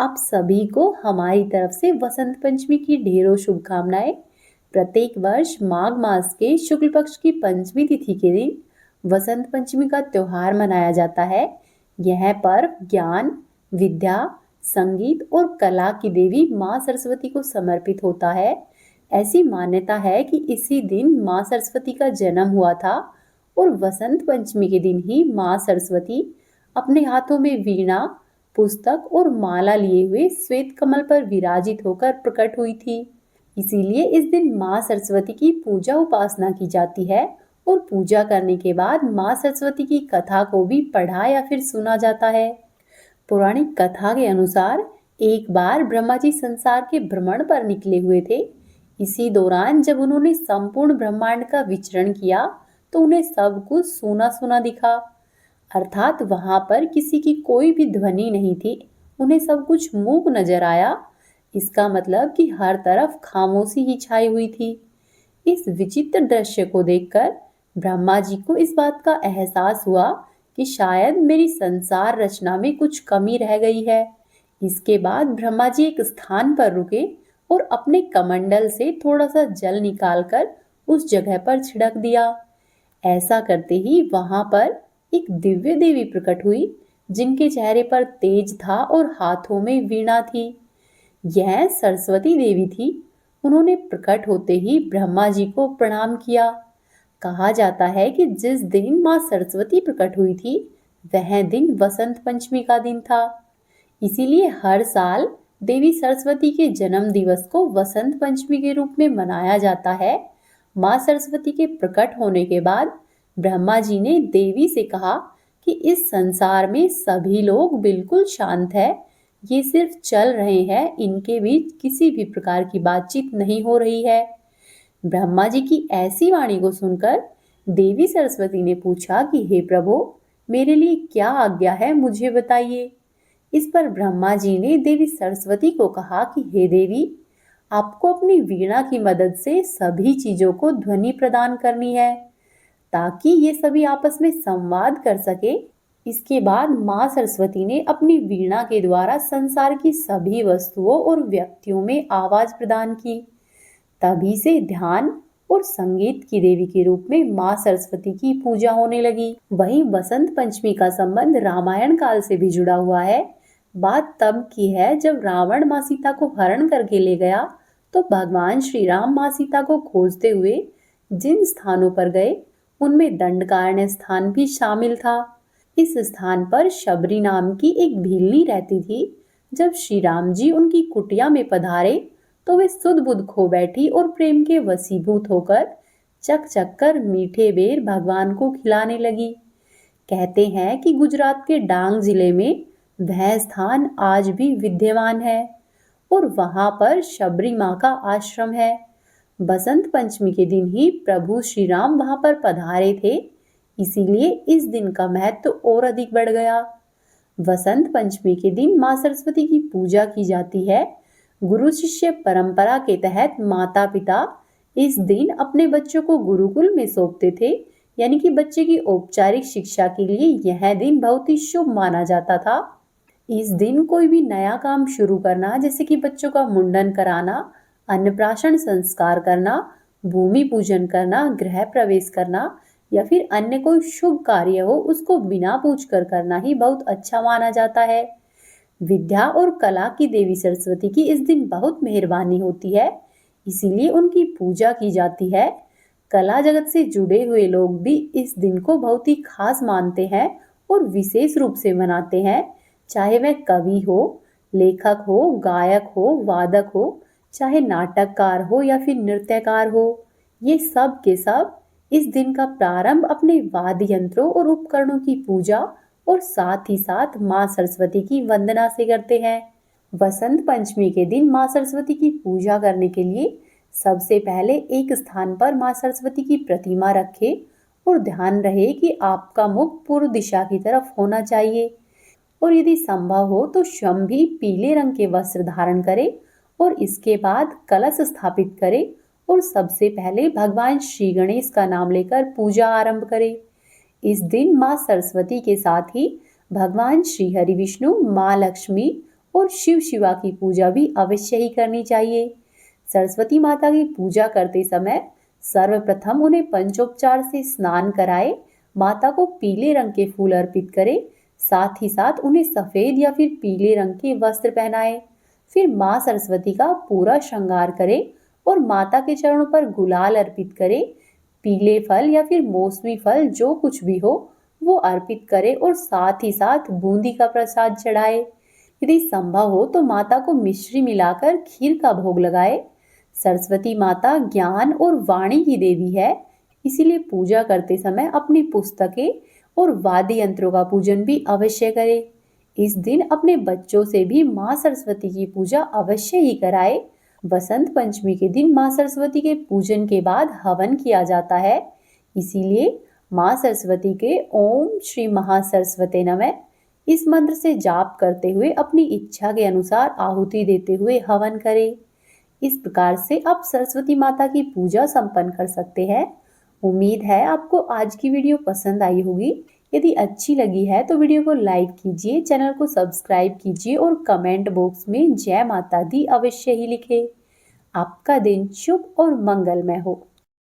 आप सभी को हमारी तरफ से वसंत पंचमी की ढेरों शुभकामनाएं। प्रत्येक वर्ष माघ मास के शुक्ल पक्ष की पंचमी तिथि के दिन वसंत पंचमी का त्योहार मनाया जाता है। यह पर्व ज्ञान, विद्या, संगीत और कला की देवी माँ सरस्वती को समर्पित होता है। ऐसी मान्यता है कि इसी दिन माँ सरस्वती का जन्म हुआ था और वसंत पंचमी के दिन ही माँ सरस्वती अपने हाथों में वीणा, पुस्तक और माला लिए हुए श्वेत कमल पर विराजित होकर प्रकट हुई थी। इसीलिए इस दिन माँ सरस्वती की पूजा उपासना की जाती है और पूजा करने के बाद माँ सरस्वती की कथा को भी पढ़ा या फिर सुना जाता है। पौराणिक कथा के अनुसार एक बार ब्रह्मा जी संसार के भ्रमण पर निकले हुए थे। इसी दौरान जब उन्होंने संपूर्ण ब्रह्मांड का विचरण किया तो उन्हें सब कुछ सूना सूना दिखा, अर्थात वहां पर किसी की कोई भी ध्वनि नहीं थी। उन्हें सब कुछ मूक नजर आया। इसका मतलब कि हर तरफ खामोशी ही छाई हुई थी। इस विचित्र दृश्य को देखकर ब्रह्मा जी को इस बात का एहसास हुआ कि शायद मेरी संसार रचना में कुछ कमी रह गई है। इसके बाद ब्रह्मा जी एक स्थान पर रुके और अपने कमंडल से थोड़ा सा जल निकालकर उस जगह पर छिड़क दिया। ऐसा करते ही वहां पर एक दिव्य देवी प्रकट हुई, जिनके चेहरे पर तेज था और हाथों में वीणा थी। यह सरस्वती देवी थी। उन्होंने प्रकट होते ही ब्रह्मा जी को प्रणाम किया। कहा जाता है कि जिस दिन माँ सरस्वती प्रकट हुई थी वह दिन वसंत पंचमी का दिन था। इसीलिए हर साल देवी सरस्वती के जन्म दिवस को वसंत पंचमी के रूप में मनाया जाता है। माँ सरस्वती के प्रकट होने के बाद ब्रह्मा जी ने देवी से कहा कि इस संसार में सभी लोग बिल्कुल शांत है, ये सिर्फ चल रहे हैं, इनके बीच किसी भी प्रकार की बातचीत नहीं हो रही है। ब्रह्मा जी की ऐसी वाणी को सुनकर देवी सरस्वती ने पूछा कि हे प्रभु, मेरे लिए क्या आज्ञा है, मुझे बताइए। इस पर ब्रह्मा जी ने देवी सरस्वती को कहा कि हे देवी, आपको अपनी वीणा की मदद से सभी चीजों को ध्वनि प्रदान करनी है ताकि ये सभी आपस में संवाद कर सके। इसके बाद माँ सरस्वती ने अपनी वीणा के द्वारा संसार की सभी वस्तुओं और व्यक्तियों में आवाज प्रदान की। तभी से ध्यान और संगीत की देवी के रूप में माँ सरस्वती की पूजा होने लगी। वहीं वसंत पंचमी का संबंध रामायण काल से भी जुड़ा हुआ है। बात तब की है जब रावण माँ सीता को हरण करके ले गया तो भगवान श्री राम माँ सीता को खोजते हुए जिन स्थानों पर गए उनमें दंडकारण्य स्थान भी शामिल था। इस स्थान पर शबरी नाम की एक भीलनी रहती थी। जब श्री राम जी उनकी कुटिया में पधारे तो वे सुध बुध खो बैठी और प्रेम के वशीभूत होकर चक चक कर मीठे बेर भगवान को खिलाने लगी। कहते हैं कि गुजरात के डांग जिले में वह स्थान आज भी विद्यमान है और वहां पर शबरी माँ का आश्रम है। बसंत पंचमी के दिन ही प्रभु श्री राम वहां पर पधारे थे, इसीलिए इस दिन का महत्व और अधिक बढ़ गया। वसंत पंचमी के दिन माँ सरस्वती की पूजा की जाती है। गुरु शिष्य परंपरा के तहत माता पिता इस दिन अपने बच्चों को गुरुकुल में सौंपते थे, यानी कि बच्चे की औपचारिक शिक्षा के लिए यह दिन बहुत ही शुभ माना जाता था। इस दिन कोई भी नया काम शुरू करना, जैसे कि बच्चों का मुंडन कराना, अन्नप्राशन संस्कार करना, भूमि पूजन करना, गृह प्रवेश करना या फिर अन्य कोई शुभ कार्य हो, उसको बिना पूछ कर करना ही बहुत अच्छा माना जाता है। विद्या और कला की देवी सरस्वती की इस दिन बहुत मेहरबानी होती है, इसीलिए उनकी पूजा की जाती है। कला जगत से जुड़े हुए लोग भी इस दिन को बहुत ही खास मानते हैं और विशेष रूप से मनाते हैं। चाहे वह कवि हो, लेखक हो, गायक हो, वादक हो, चाहे नाटककार हो या फिर नृत्यकार हो, ये सब के सब इस दिन का प्रारंभ अपने वाद्य यंत्रों और उपकरणों की पूजा और साथ ही साथ माँ सरस्वती की वंदना से करते हैं। वसंत पंचमी के दिन माँ सरस्वती की पूजा करने के लिए सबसे पहले एक स्थान पर माँ सरस्वती की प्रतिमा रखें और ध्यान रहे कि आपका मुख पूर्व दिशा की तरफ होना चाहिए और यदि संभव हो तो स्वयं भी पीले रंग के वस्त्र धारण करें और इसके बाद कलश स्थापित करें और सबसे पहले भगवान श्री गणेश का नाम लेकर पूजा आरंभ करें। इस दिन माँ सरस्वती के साथ ही भगवान श्री हरि विष्णु, माँ लक्ष्मी और शिव शिवा की पूजा भी अवश्य ही करनी चाहिए। सरस्वती माता की पूजा करते समय सर्वप्रथम उन्हें पंचोपचार से स्नान कराए, माता को पीले रंग के फूल अर्पित करें, साथ ही साथ उन्हें सफेद या फिर पीले रंग के वस्त्र पहनाए। फिर माँ सरस्वती का पूरा श्रृंगार करें और माता के चरणों पर गुलाल अर्पित करें। पीले फल या फिर मौसमी फल जो कुछ भी हो वो अर्पित करें और साथ ही साथ बूंदी का प्रसाद चढ़ाए। यदि संभव हो तो माता को मिश्री मिलाकर खीर का भोग लगाए। सरस्वती माता ज्ञान और वाणी की देवी है, इसीलिए पूजा करते समय अपनी पुस्तकें और वाद्य यंत्रों का पूजन भी अवश्य करें। इस दिन अपने बच्चों से भी माँ सरस्वती की पूजा अवश्य ही कराए। बसंत पंचमी के दिन माँ सरस्वती के पूजन के बाद हवन किया जाता है, इसीलिए माँ सरस्वती के ओम श्री महासरस्वते नमः इस मंत्र से जाप करते हुए अपनी इच्छा के अनुसार आहुति देते हुए हवन करें। इस प्रकार से आप सरस्वती माता की पूजा संपन्न कर सकते हैं। उम्मीद है आपको आज की वीडियो पसंद आई होगी। यदि अच्छी लगी है तो वीडियो को लाइक कीजिए, चैनल को सब्सक्राइब कीजिए और कमेंट बॉक्स में जय माता दी अवश्य ही लिखें। आपका दिन शुभ और मंगलमय हो।